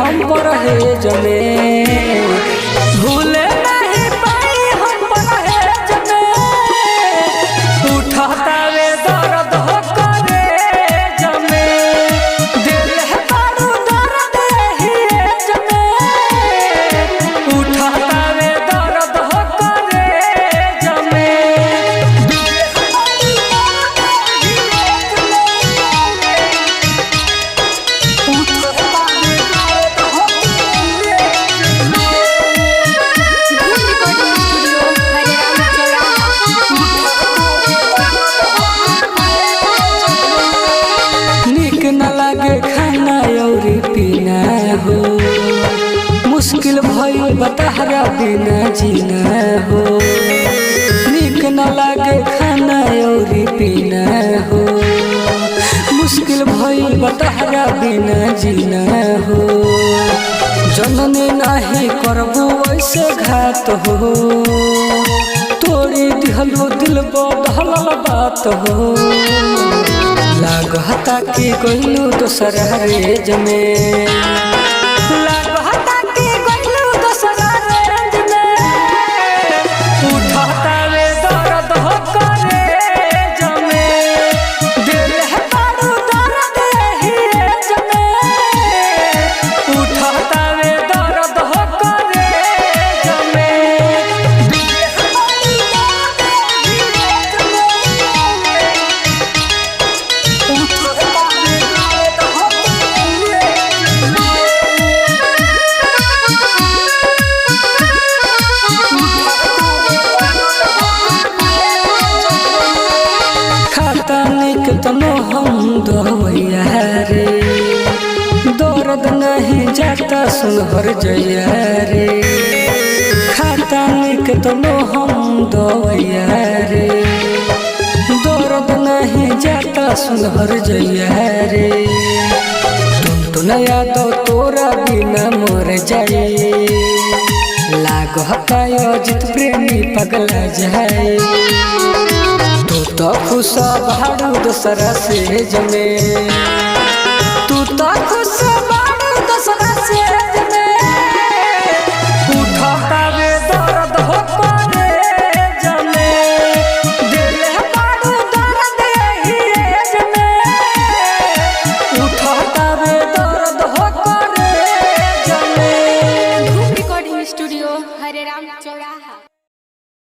हम परहेज में, भूले नहीं पाई हम परहेज में। उठाता वे दर्द हो कलेज में, दिल है बारू दर्द हिज में। उठाता वे दर्द हो कलेज में, नीक न लागे खाना और पीना हो, मुश्किल भइल बतहरा बिना जीना हो। नीक न लागे खाना और पीना हो, मुश्किल भइल बतहरा बिना जीना हो। जननी नाही करबू ऐसे घात हो, तोड़ी दिहलो दिल बदहल बात हो। लागता कि गइलू दोसरा रेज में, लागता कि गइलू दोसरा रेज में। उठाता वे दर्द हो कलेज में, दिल है बारू दर्द हिज में। उठाता वे दर्द हो कलेज में, दिल है बारू दर्द हिज में। खाता निक तनो हम दवैया रे, दर्द नहीं जाता सुनहर जया रे। खाता निक तनो हम दवैया रे, दर्द नहीं जाता सुनहर जया रे। तुम नया तो तोरा बिना मर जाए, लागता अजित प्रेमी पगला जाए। तू तो खुश भाड़ू दोसरा से जमे, तू तो खुश भाड़ू दोसरा से